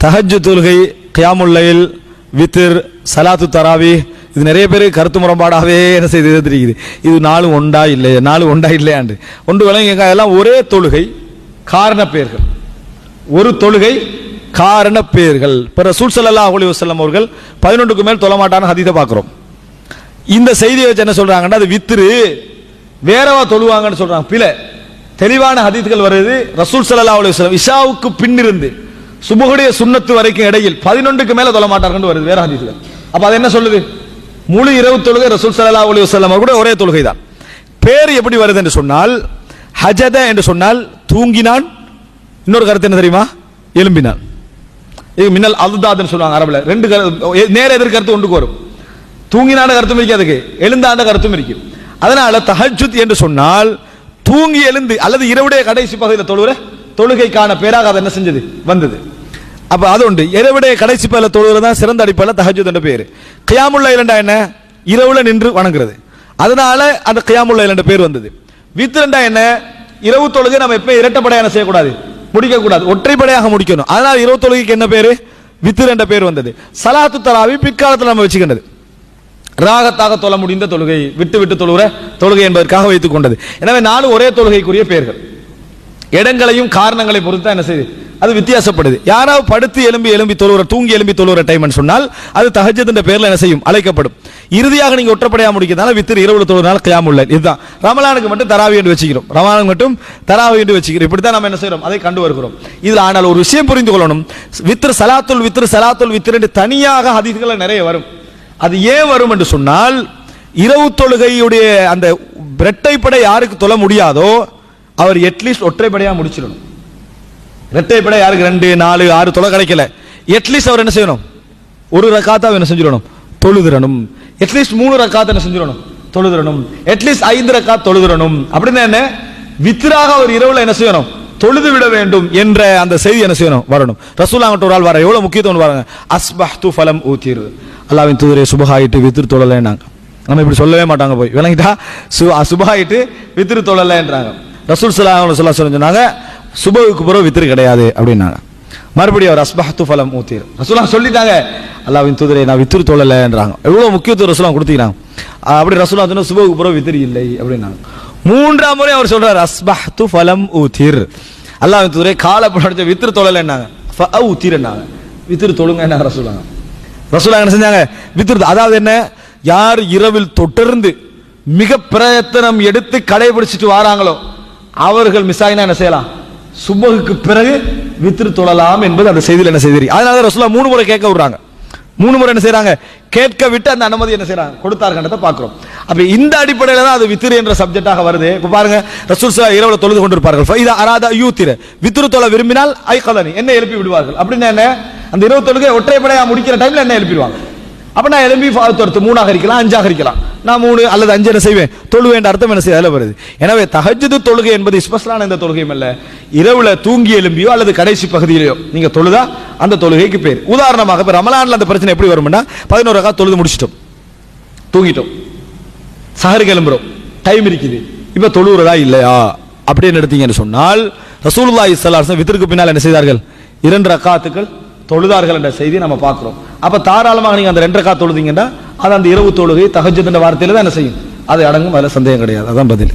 தஹஜ்ஜுத் தொழுகை, கியாமுல் லைல், வித்ர், சலாத்து தராவி, இது நிறைய பேர் கருத்து முரண்பாடாகவே என்ன செய்து தெரியுது. இது நாளும் ஒண்டா இல்லையாண்டு ஒன்று விளங்கி எல்லாம் ஒரே தொழுகை காரண பெயர்கள், ஒரு தொழுகை காரண பெயர்கள். இப்போ ரசூல் ஸல்லல்லாஹு அலைஹி வஸல்லம் அவர்கள் 11க்கு மேல் தொழ மாட்டான்னு ஹதீஸை பார்க்குறோம். இந்த செய்தியை வச்சு என்ன சொல்றாங்கன்னா அது வித்ரு வேறவா தொழுவாங்கன்னு சொல்றாங்க. பிழை. தெளிவான ஹதீஸ்கள் வருது. ரசூல் ஸல்லல்லாஹு அலைஹி வஸல்லம் இஷாவுக்கு பின்னிருந்து சுபஹுடைய சுன்னத்து வரைக்கும் இடையில் 11க்கு மேல தொழ மாட்டார்கள் வருது வேற ஹதீஸ்கள். அப்ப அது என்ன சொல்லுது? முழு இரவு தொழுகை ரசூல் ஸல்லல்லாஹு அலைஹி வஸல்லம் கூட ஒரே தொழுகை தான். பேர் எப்படி வருது என்று சொன்னால் ஹஜத என்று சொன்னால் தூங்கினான். இன்னொரு கருத்து என்ன தெரியுமா? எலும்பினான். இது மின்னல் அல்தாத்னு சொல்லுவாங்க அரபுல. ரெண்டு நேர எதிர் கருத்து ஒன்றுக்கு வரும். தூங்கினான கருத்தும் இருக்கு, அதுக்கு எழுந்தாண்ட கருத்தும் இருக்கு. அதனால தஹஜ்ஜுத் என்று சொன்னால் தூங்கி எழுந்து அல்லது இரவுடைய கடைசி பகுதியில் தொழுகிற தொழுகைக்கான பேராக அதை என்ன செஞ்சது வந்தது. அப்ப அது உண்டு. இரவுடைய கடைசி பகுதியில் தொழுகிறதா சிறந்த அடிப்படையில் தஹஜ்ஜுத் என்ற பேர். கியாமுல் லைல் என்ன? இரவுல நின்று வணங்குறது. அதனால அந்த கியாமுல் லைல் என்ற பேர் வந்தது. வித்ரண்டா என்ன? இரவு தொழுகை நம்ம எப்ப இரட்டைப்படையாக செய்யக்கூடாது, முடிக்க கூடாது, ஒற்றைப்படையாக முடிக்கணும். அதனால இரவு தொழுகைக்கு என்ன பேரு? வித்ர் என்ற பேர் வந்தது. சலாத்து தராவி பிற்காலத்தில் நம்ம வச்சுக்கின்றது. ராகத்தாக தொழ முடிந்த தொழுகை, விட்டு விட்டு தொழுகிற தொழுகை என்பதற்காக வைத்துக் கொண்டது. எனவே நானும் ஒரே தொழுகைக்குரிய பெயர்கள். இடங்களையும் காரணங்களை பொறுத்து என்ன செய்யுது, அது வித்தியாசப்படுது. யாராவது படுத்து எலும்பி தொழுகிற, தூங்கி எலும்பி தொழுகிற டைம் சொன்னால் அது தஹஜ்ஜுத் என்ற பேர்ல என்ன செய்யும், அழைக்கப்படும். இறுதியாக நீங்க ஒற்றைப்படையா முடிக்கிறதுனால வித்ர் இரவுல தொழுகிறதுனால கியாமுல் லைல். இதுதான் ரமலானுக்கு மட்டும் தராவி என்று வச்சுக்கிறோம். ரமலானுக்கு மட்டும் தராவி என்று வச்சுக்கிறோம். இப்படித்தான் நம்ம என்ன செய்யறோம், அதை கண்டு வருகிறோம். இதுல ஆனால் ஒரு விஷயம் புரிந்து கொள்ளணும். வித்ர் சலாத்துல் வித்ர் என்று தனியாக ஹதீஸ்கள் நிறைய வரும். அது ஏன் வரும் என்று சொன்னால் இரவு தொழுகையுடைய அந்த இரட்டைப்படை யாருக்கு தொழ முடியாதோ அவர் அட்லீஸ்ட் ஒற்றைப்படையா முடிச்சிடணும். இரட்டைப்படை யாருக்கு 2, 4, 6 தொலை கிடைக்கல, அட்லீஸ்ட் அவர் என்ன செய்யணும், ஒரு ரக்காத்தா என்ன செஞ்சிடணும், தொழுதிரணும். அட்லீஸ்ட் 3 ரக்காத் என்ன செஞ்சிடணும், தொழுதிரணும். அட்லீஸ்ட் 5 ரக்காத் தொழுதிரணும். அப்படின்னா என்ன, வித்ராக அவர் இரவுல என்ன செய்யணும், தொழுது விட வேண்டும் என்ற அந்த செய்தி என்ன செய்யணும், வரணும். ரசூலுல்லாஹ் ஒரு ஆள் வர எவ்வளவு முக்கியத்துவம் பாருங்க. அஸ்பஹ்து ஃபலம் ஊத்திர், அல்லாஹ்வின் தூதரே சுபஹாயிட்டு வித்ர் தொழலைன்னாங்க. நம்ம இப்படி சொல்லவே மாட்டாங்க, போய் விளங்கிட்டா சுபஹாயிட்டு வித்ர் தொழலைன்றாங்க. ரசூல் ஸல்லல்லாஹு அலைஹி வஸல்லம் சொன்னாங்க சுபஹுக்கு பிறகு வித்ர் கிடையாது அப்படின்னாங்க. மறுபடியும் அவர் அஸ்பஹ்து ஃபலம் ஊத்திர், ரசூலுல்லாஹ் சொல்லிட்டாங்க அல்லாஹ்வின் தூதரே நான் வித்ர் தொழலைன்றாங்க. எவ்வளவு முக்கியத்துவம் ரசூலுல்லாஹ் கொடுத்தீங்க. அப்படி ரசூலுல்லாஹ் சொன்னா சுபஹுக்கு பிறகு வித்ர் இல்லை அப்படின்னாங்க. 3ஆம் முறை அவர் சொல்றார் அஸ்பஹ்து ஃபலம் ஊத்திர், அல்லாஹ்வின் தூதரே காலப்பட வித்ர் தொழலைன்னாங்க. ஃபஅஊத்திர்னாங்க, வித்ர் தொழுங்க என்ன ரசூலுல்லாஹ் என்ன செஞ்சாங்க, வித்ர். அதாவது என்ன, யார் இரவில் தொடர்ந்து மிக பிரயத்தனம் எடுத்து கடைபிடிச்சிட்டு வராங்களோ அவர்கள் மிஸ்ஸாயினா என்ன செய்யலாம், சுபஹுக்கு பிறகு வித்ர் தொழலாம் என்பது அந்த செய்தியில் என்ன செய்தி. அதனால ரசூலுல்லாஹ் 3 முறை கேட்க விடுறாங்க. 3 முறை என்ன செய்யறாங்க, கேட்க விட்டு அந்த அனுமதி என்ன செய்யறாங்க, கொடுத்தார்கன்றத பாக்குறோம். அப்ப இந்த அடிப்படையில தான் அது வித்ர் என்ற சப்ஜெக்டாக வருது. இப்ப பாருங்க ரசூல் ஸல்லல்லாஹு இரவுல தொழுது கொண்டிருப்பார்கள். ஃபைதா அராதா யூத்திர, வித்ர் தொழ விரும்பினால் ஐகலனி, என்ன எழுப்பி விடுவார்கள். அப்படின்னா என்ன, அந்த இரவு தொழுகை ஒற்றைப்படையா முடிக்கிற டைம்ல என்ன எழுப்பிடுவாங்க. அப்ப நான் எழுப்பி 3ஆக இருக்கலாம், 5ஆக இருக்கலாம், நான் 3 அல்லது 5 என்ன செய்வேன், தொழுவேன் அர்த்தம் என்ன செய்ய வருது. எனவே தஹஜ்ஜுத் தொழுகை என்பது ஸ்பெஷலான இந்த தொழுகையும் அல்ல. இரவுல தூங்கி எழும்பியோ அல்லது கடைசி பகுதியிலையோ நீங்க தொழுதா அந்த தொழுகைக்கு பேர். உதாரணமாக இப்ப ரமலான்ல அந்த பிரச்சனை எப்படி வரும்னா 11 ரக்காத் தொழுது முடிச்சிட்டோம், தூங்கிட்டோம், சஹருக்கு எழும்புறோம், டைம் இருக்குது, இப்ப தொழுகிறதா இல்லையா அப்படின்னு எடுத்தீங்கன்னு சொன்னால் ரசூலுல்லாஹி ஸல்லல்லாஹு அலைஹி வஸல்லம் வித்ருக்கு பின்னால் என்ன செய்தார்கள், 2 ரக்காத்துக்கள் தொழுதார்கள் என்ற செய்தியை நம்ம பார்க்கிறோம். அப்ப தாராளமாக நீங்க அந்த 2 ரக்காத் தொழுதீங்கன்னா அது அந்த இரவு தொழுகை தஹஜ்ஜுத் என்ற வார்த்தையில தான் என்ன செய்யும், அது அடங்கும், அதுல சந்தேகம் கிடையாது. அதான் பதில்.